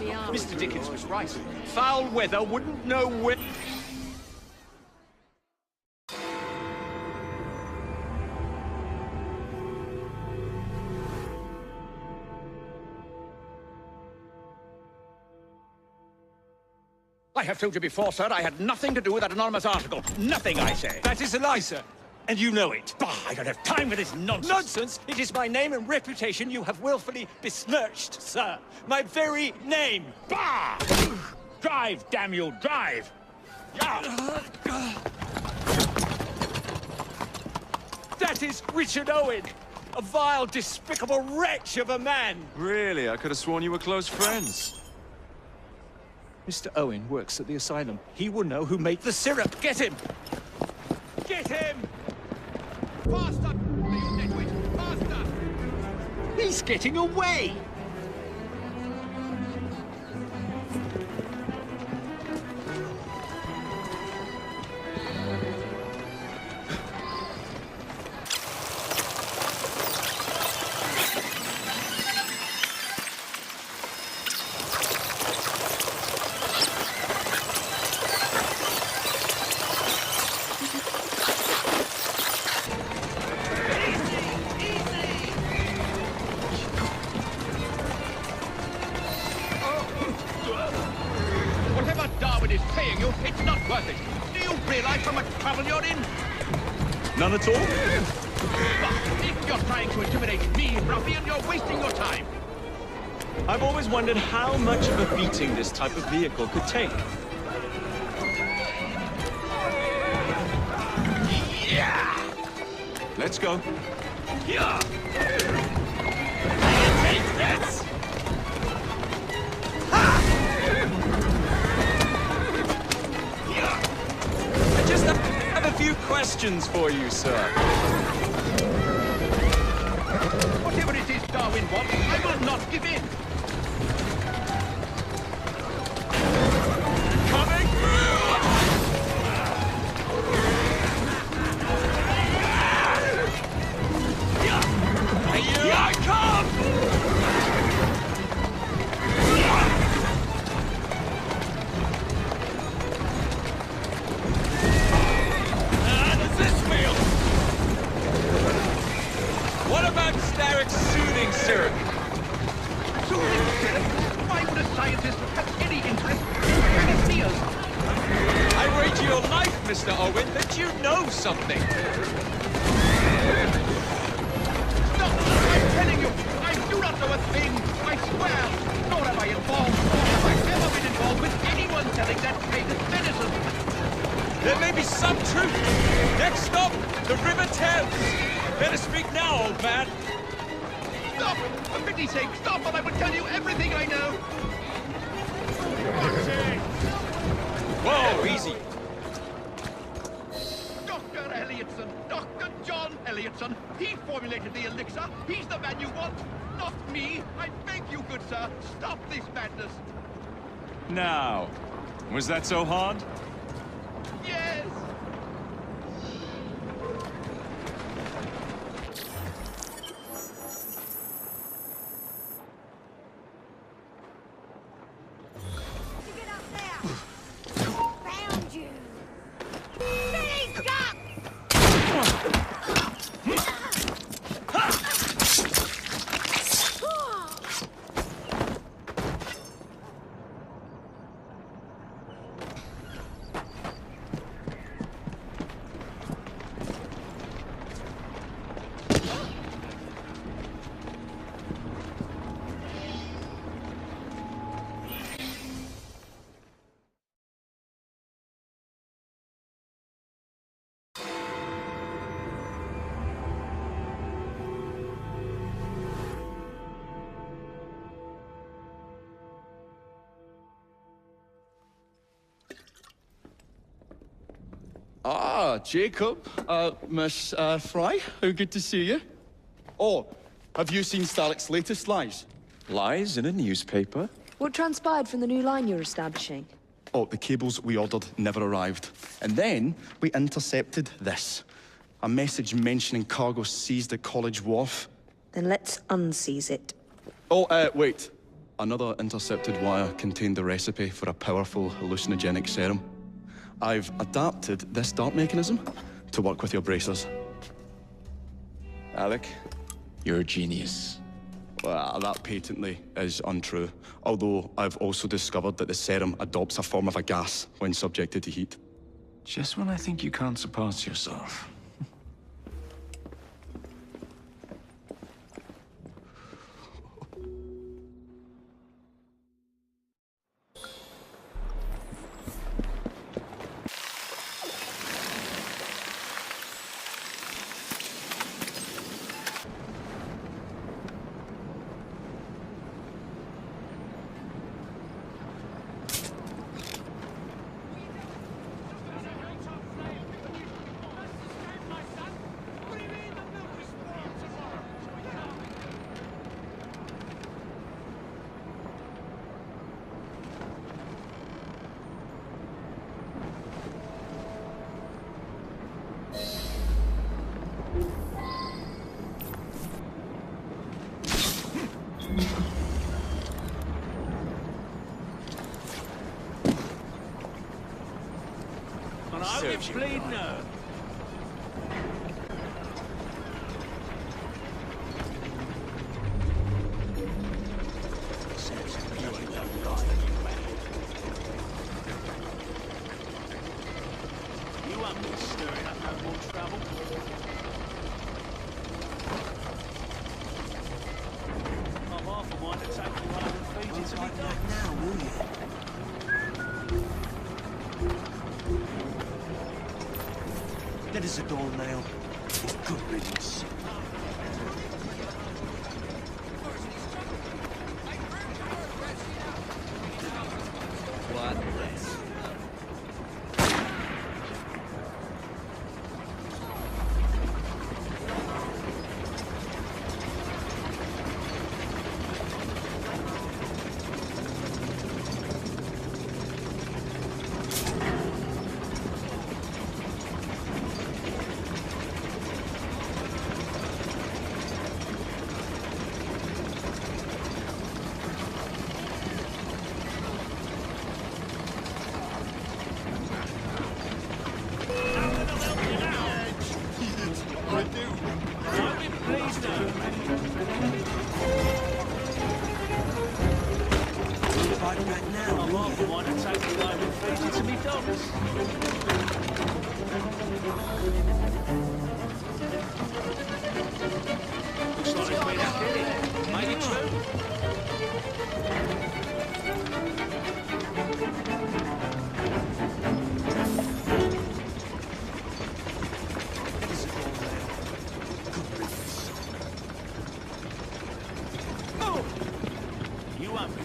Mr. Dickens was right. Foul weather wouldn't know where... I have told you before, sir, I had nothing to do with that anonymous article. Nothing, I say. That is a lie, sir. And you know it. Bah, I don't have time for this nonsense. Nonsense? It is my name and reputation you have willfully besmirched, sir. My very name. Bah! Drive, damn you, drive! Yeah. That is Richard Owen, a vile, despicable wretch of a man. Really? I could have sworn you were close friends. Mr. Owen works at the asylum. He will know who made the syrup. Get him! Get him! Faster, you nitwit! Faster! He's getting away! It's not worth it. Do you realize how much trouble you're in? None at all? But if you're trying to intimidate me, ruffian, you're wasting your time. I've always wondered how much of a beating this type of vehicle could take. Yeah! Let's go. Yeah! Take this! I just have a few questions for you, sir. Whatever it is Darwin wants, I will not give in. Coming through! Here I come! What about Starrick's soothing syrup? Soothing syrup? Why would a scientist have any interest in anesthesia? I wager your life, Mr. Owen, that you know something. Stop! I'm telling you, I do not know a thing. I swear. Nor have I involved, nor have I ever been involved with anyone selling that faded medicine. There may be some truth. Next stop, the River Thames. Better speak now, old man. Stop! For pity's sake, stop, or I will tell you everything I know. Whoa, easy. Dr. Elliotson, Dr. John Elliotson. He formulated the elixir. He's the man you want, not me. I beg you, good sir, stop this madness. Now, was that so hard? Yes! Ah, Jacob, Miss Fry, how good to see you. Oh, have you seen Starrick's latest lies? Lies in a newspaper? What transpired from the new line you're establishing? Oh, the cables we ordered never arrived. And then we intercepted this. A message mentioning cargo seized at College Wharf. Then let's unseize it. Oh, wait. Another intercepted wire contained the recipe for a powerful hallucinogenic serum. I've adapted this dart mechanism to work with your bracers. Alec, you're a genius. Well, that patently is untrue. Although I've also discovered that the serum adopts a form of a gas when subjected to heat. Just when I think you can't surpass yourself. Serves you bleed now. You won't be stirring up no more trouble. I'm half a mind to take you home and feed you to me dog. Now, will you? That is a dull nail. It's good riddance. One less.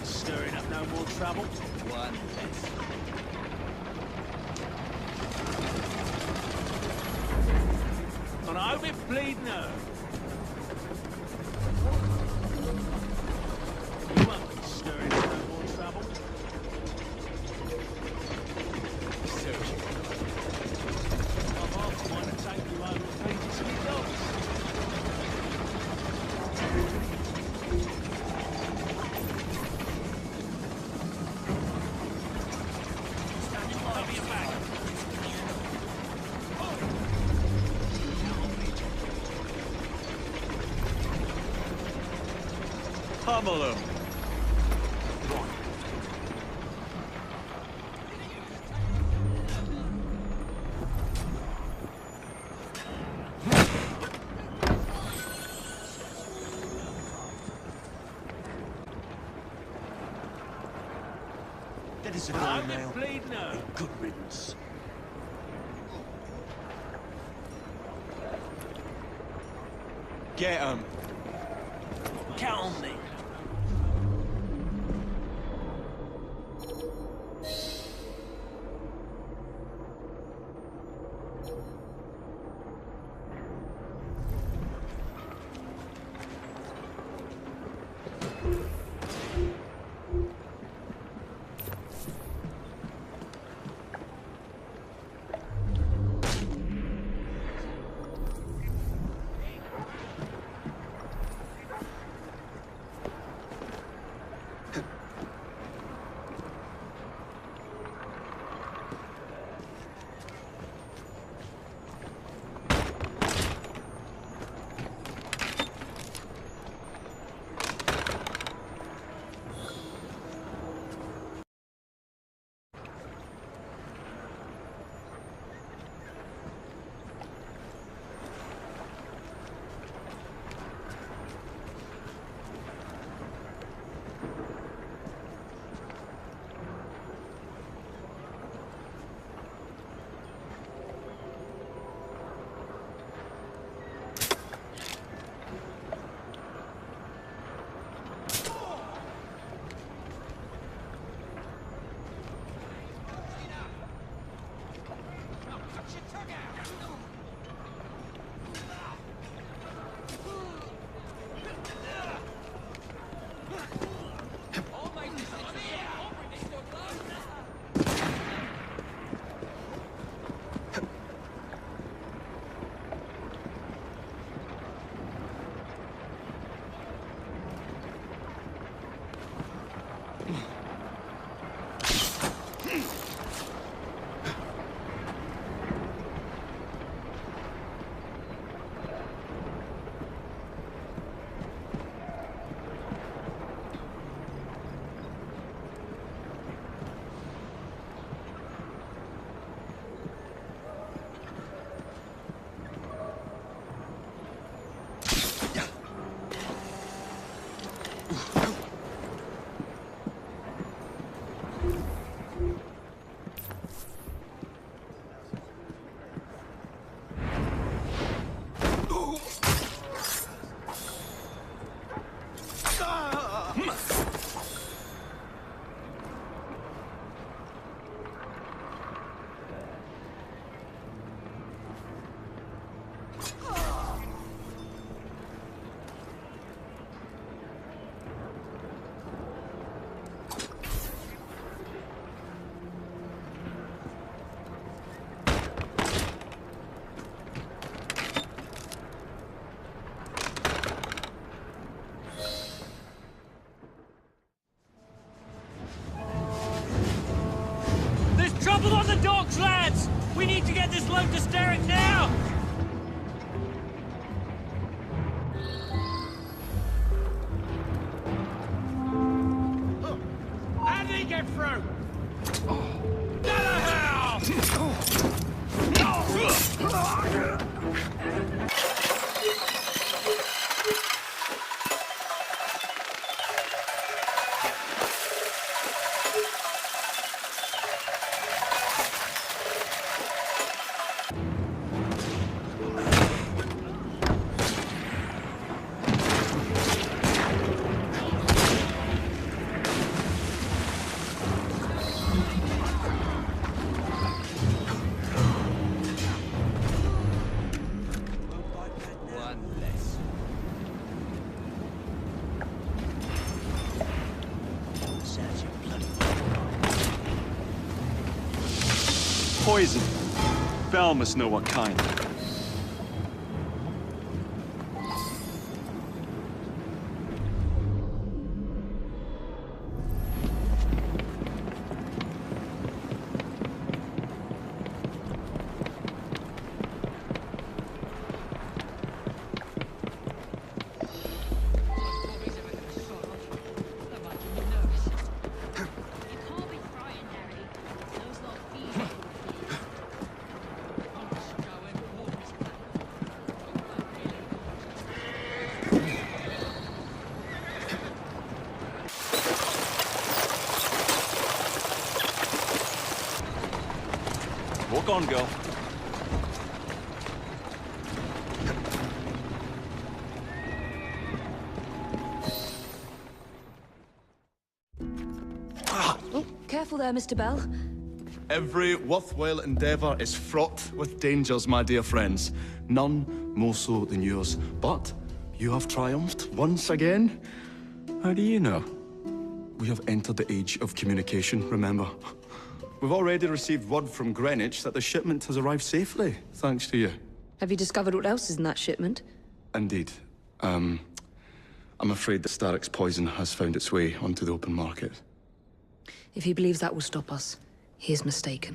Stirring up no more trouble. One less. And I hope it bleed now. You won't be stirring up no more trouble. Serves you. I'm half a mind to take you home and feed you to me dogs. Pummel him. That is a I dull hope nail. it bleed now. Good riddance. Get him. Count on me. Trouble on the docks, lads! We need to get this load to Sterrick now! How did he get through? Gallagher! Poison. Bell must know what kind. Walk on, girl. Oh, careful there, Mr. Bell. Every worthwhile endeavour is fraught with dangers, my dear friends. None more so than yours. But you have triumphed once again. How do you know? We have entered the age of communication, remember? We've already received word from Greenwich that the shipment has arrived safely, thanks to you. Have you discovered what else is in that shipment? Indeed. I'm afraid that Starrick's poison has found its way onto the open market. If he believes that will stop us, he is mistaken.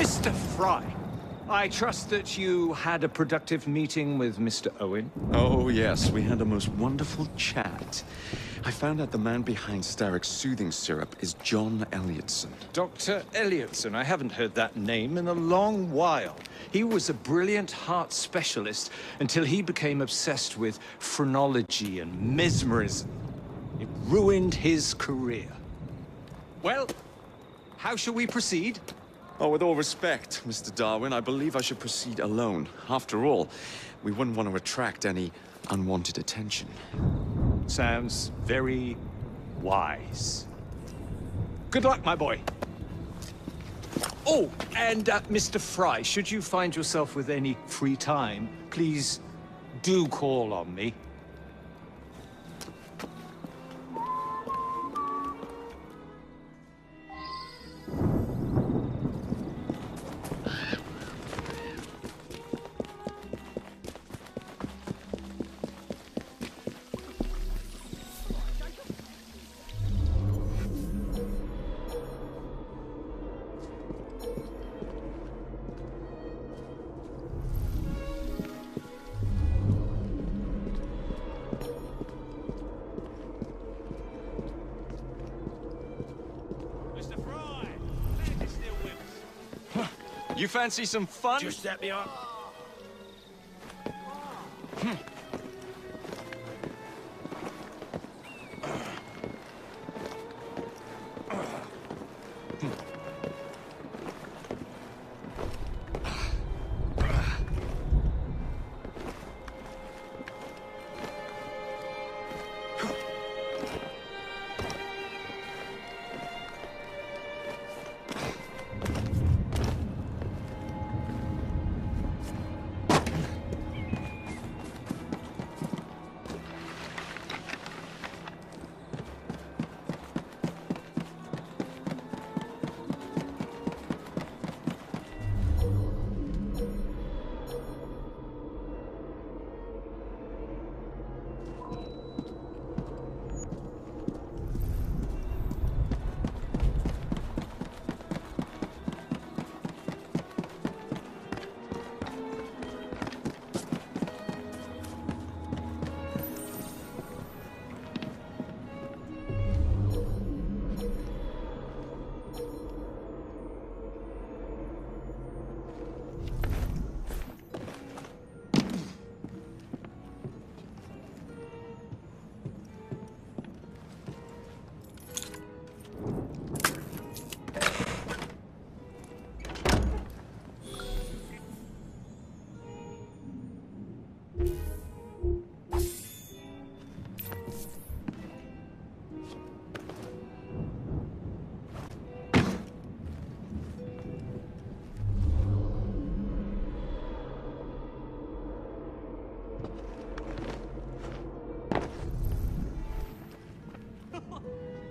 Mr. Fry, I trust that you had a productive meeting with Mr. Owen. Oh, yes, we had a most wonderful chat. I found out the man behind Starrick's soothing syrup is John Elliotson. Dr. Elliotson, I haven't heard that name in a long while. He was a brilliant heart specialist until he became obsessed with phrenology and mesmerism. It ruined his career. Well, how shall we proceed? Oh, with all respect, Mr. Darwin, I believe I should proceed alone. After all, we wouldn't want to attract any unwanted attention. Sounds very wise. Good luck, my boy. Oh, and Mr. Fry, should you find yourself with any free time, please do call on me. You fancy some fun? Just set me up.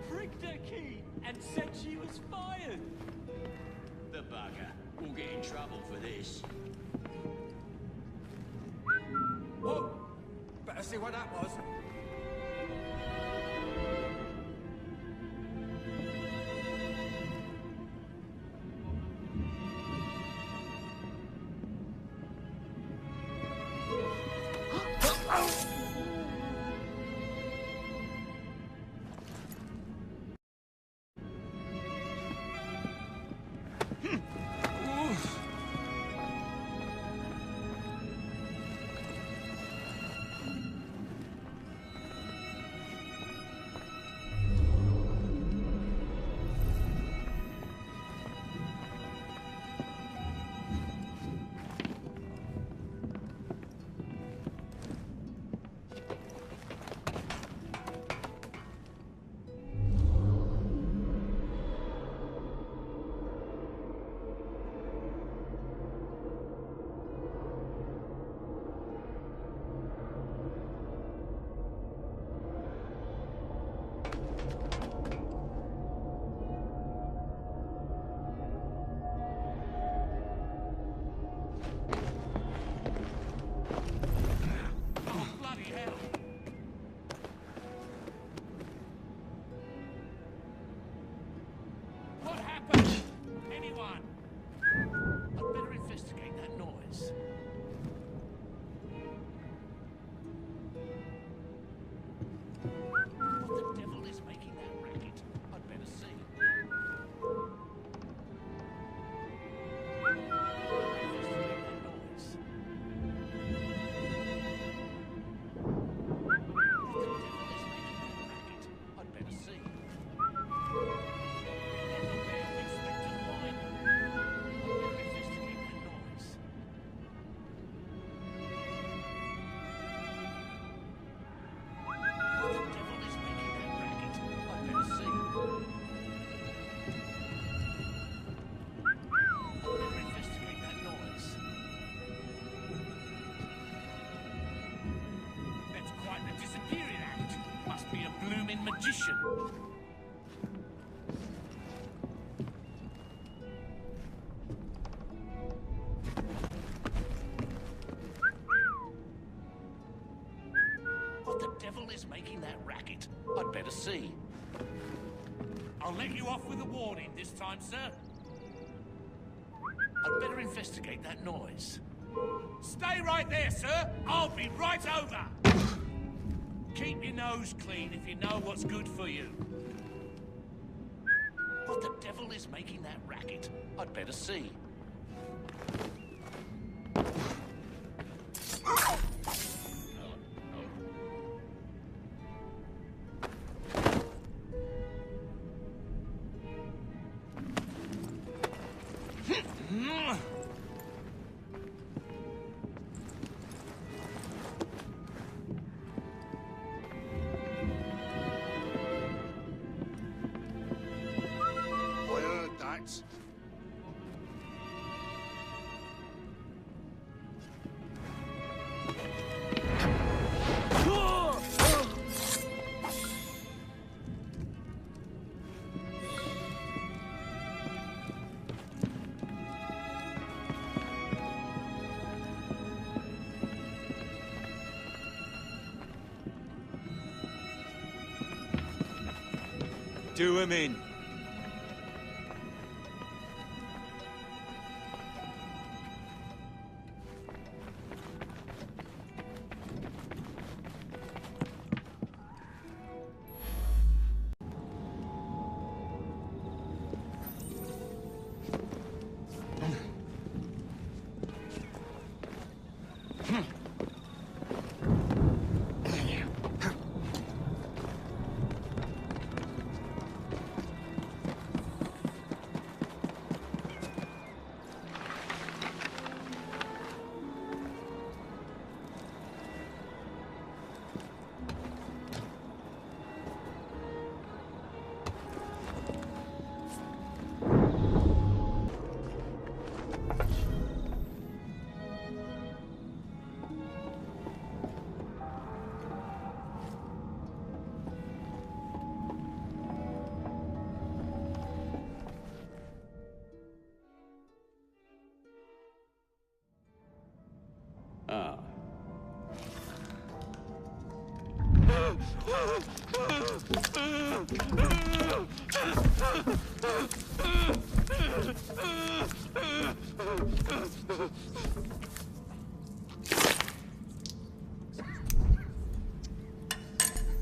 Pricked her key and said she was fired. The bugger. We'll get in trouble for this. Whoa! Better see what that was. magician. What the devil is making that racket? I'd better see. I'll let you off with a warning this time, sir. I'd better investigate that noise. Stay right there, sir. I'll be right over. Keep your nose clean if you know what's good for you. What the devil is making that racket? I'd better see. Do 'em in.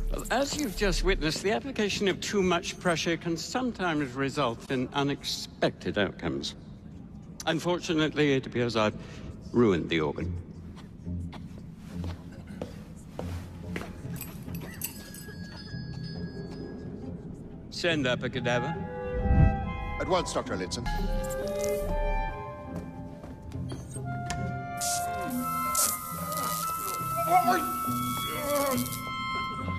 Well, as you've just witnessed, the application of too much pressure can sometimes result in unexpected outcomes. Unfortunately, it appears I've ruined the organ. Send up a cadaver. At once, Dr. Linson.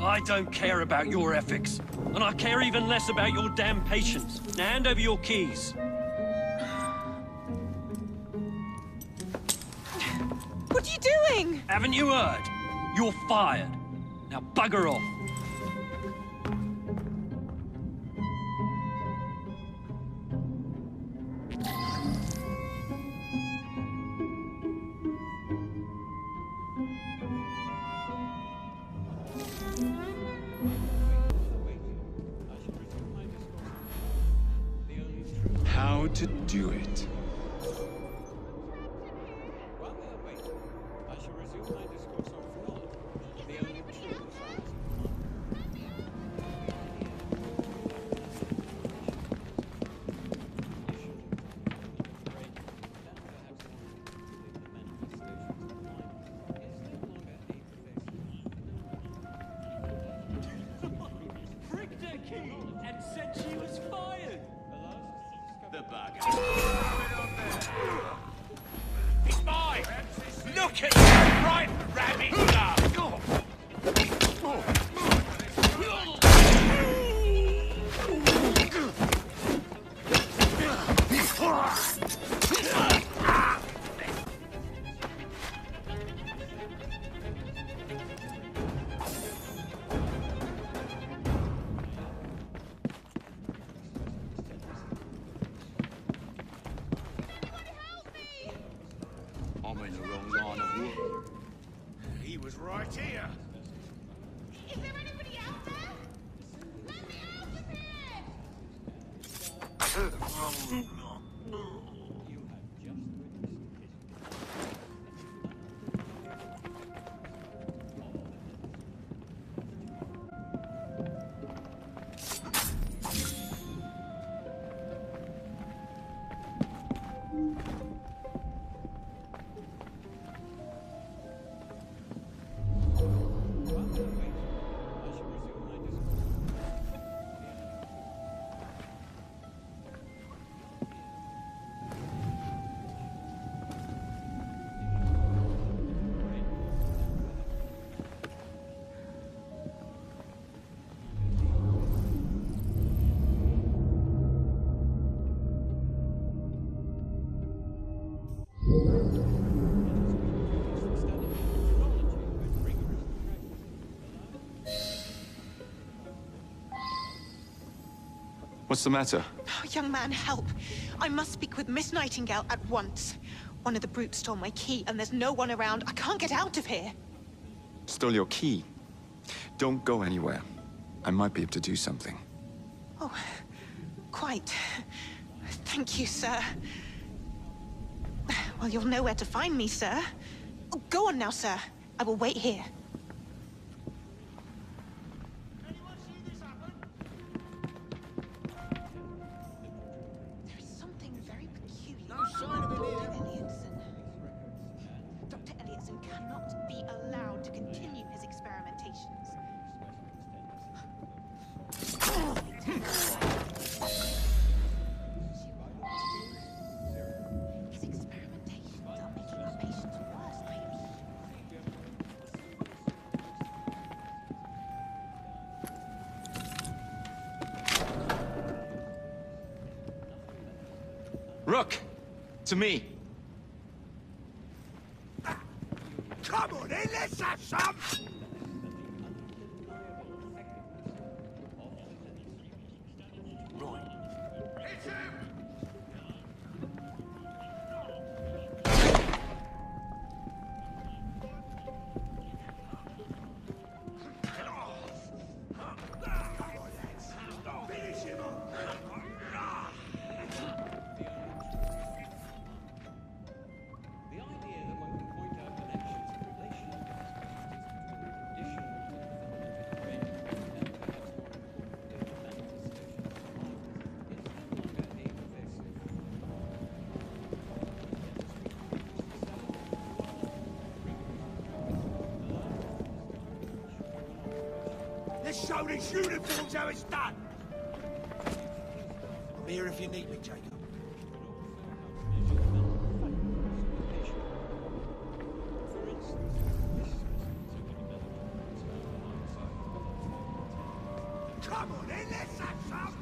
I don't care about your ethics, and I care even less about your damn patience. Now hand over your keys. What are you doing? Haven't you heard? You're fired. Now bugger off. How to do it. Pricked her key and said she was fired. The bugger. He's mine! Look at you, right rabbit stuff! I'm in the wrong line of work. He was right here. Is there anybody out there? Let me out of here! What's the matter? Oh, young man, help. I must speak with Miss Nightingale at once. One of the brutes stole my key, and there's no one around. I can't get out of here. Stole your key. Don't go anywhere. I might be able to do something. Oh, quite. Thank you, sir. Well, you'll know where to find me, sir. Oh, go on now, sir. I will wait here. There is something very peculiar. No sign of it here. Dr. Elliotson cannot be allowed to continue his experimentations. His experimentations are making our patients worse, Ivy. Rook! To me! Come on in, let's have some! Right. Hit him! Finish him off! Let's show these uniforms how it's done! I'm here if you need me, Jacob. Come on in, let's have some!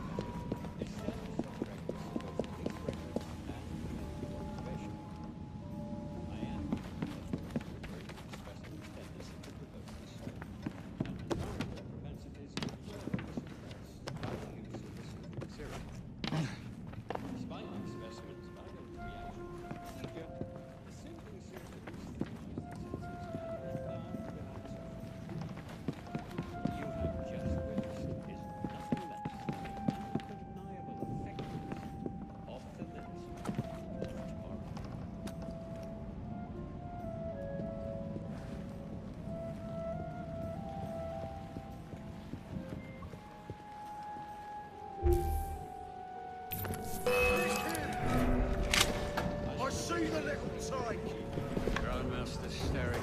I see the little tyke. Grandmaster staring.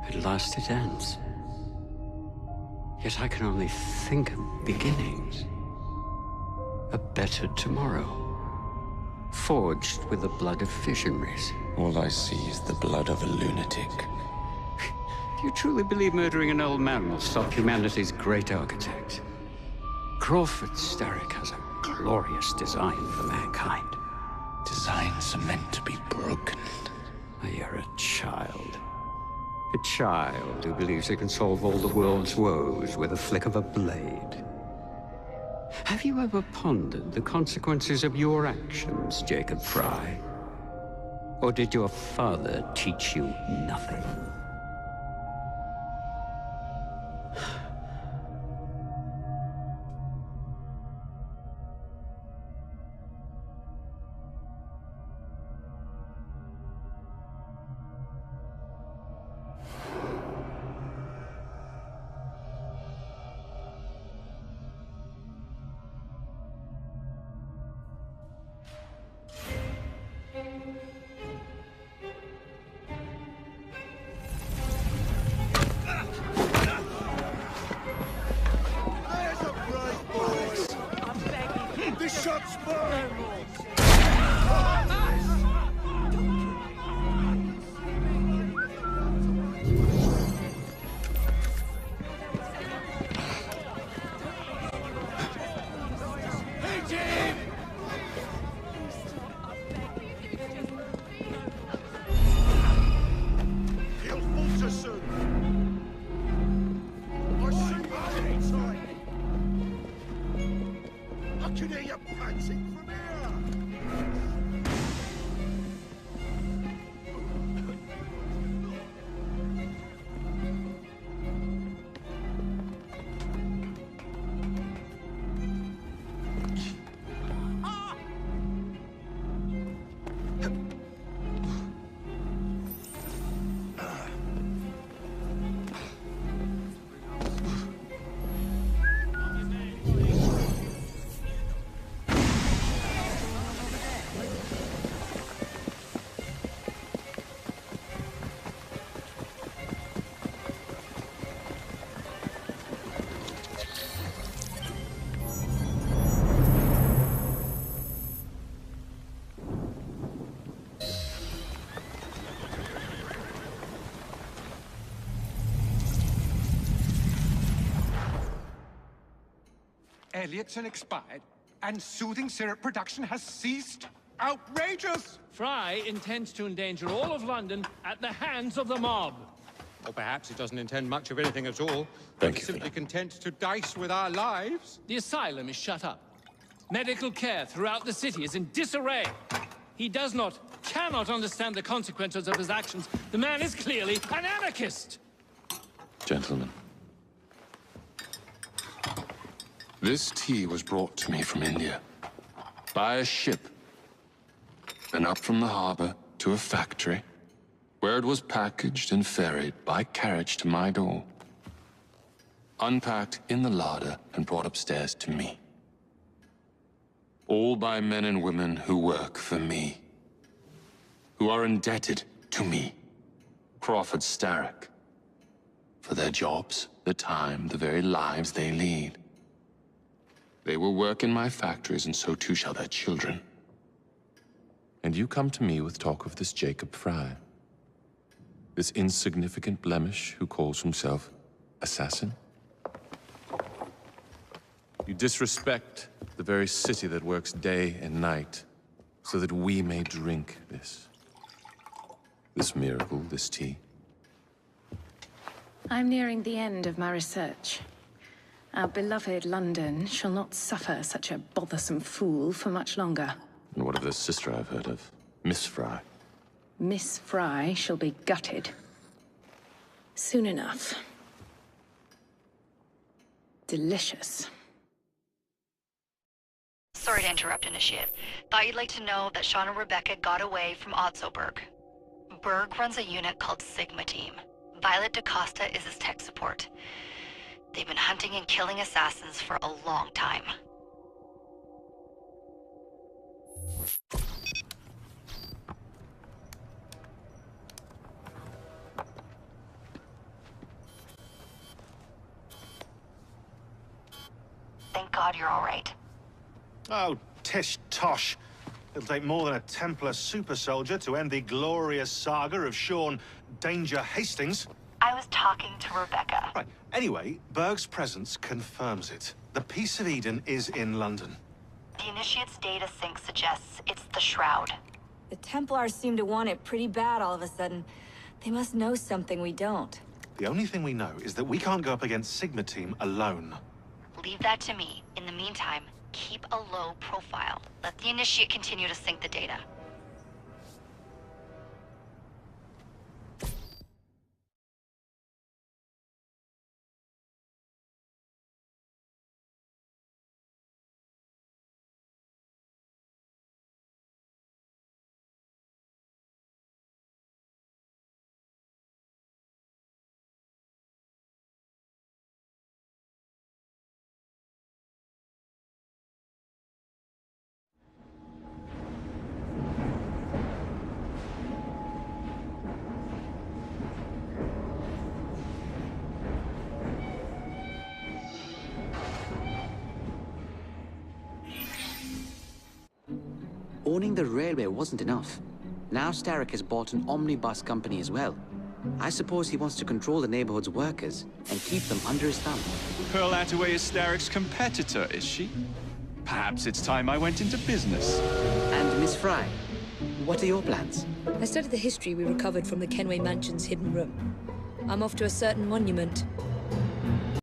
At last it ends. Yet I can only think of beginnings. A better tomorrow. Forged with the blood of visionaries. All I see is the blood of a lunatic. Do you truly believe murdering an old man will stop humanity's great architect? Crawford Starrick has a glorious design for mankind. Designs are meant to be broken. You're a child. A child who believes it can solve all the world's woes with a flick of a blade. Have you ever pondered the consequences of your actions, Jacob Fry? Or did your father teach you nothing? This shot's mine! He'll falter soon! I see the little tyke! I can hear you panting from here! Elliotson expired, and soothing syrup production has ceased? Outrageous! Fry intends to endanger all of London at the hands of the mob. Or perhaps he doesn't intend much of anything at all. Thank He's you, simply content to dice with our lives. The asylum is shut up. Medical care throughout the city is in disarray. He cannot understand the consequences of his actions. The man is clearly an anarchist! Gentlemen. This tea was brought to me from India. By a ship. And up from the harbor to a factory, where it was packaged and ferried by carriage to my door. Unpacked in the larder and brought upstairs to me. All by men and women who work for me. Who are indebted to me, Crawford Starrick. For their jobs, the time, the very lives they lead. They will work in my factories, and so too shall their children. And you come to me with talk of this Jacob Fry. This insignificant blemish who calls himself Aassaasin? You disrespect the very city that works day and night so that we may drink this miracle, this tea. I'm nearing the end of my research. Our beloved London shall not suffer such a bothersome fool for much longer. And what of this sister I've heard of? Miss Fry. Miss Fry shall be gutted. Soon enough. Delicious. Sorry to interrupt, Initiate. Thought you'd like to know that Sean and Rebecca got away from Otzoberg. Berg runs a unit called Sigma Team. Violet DaCosta is his tech support. They've been hunting and killing assassins for a long time. Thank God you're all right. Oh, tish tosh. It'll take more than a Templar super soldier to end the glorious saga of Sean Danger Hastings. I was talking to Rebecca. Right. Anyway, Berg's presence confirms it. The Peace of Eden is in London. The Initiate's data sync suggests it's the Shroud. The Templars seem to want it pretty bad all of a sudden. They must know something we don't. The only thing we know is that we can't go up against Sigma Team alone. Leave that to me. In the meantime, keep a low profile. Let the Initiate continue to sync the data. Owning the railway wasn't enough. Now Starrick has bought an omnibus company as well. I suppose he wants to control the neighborhood's workers and keep them under his thumb. Pearl Attaway is Starrick's competitor, is she? Perhaps it's time I went into business. And Miss Fry, what are your plans? I studied the history we recovered from the Kenway Mansion's hidden room. I'm off to a certain monument.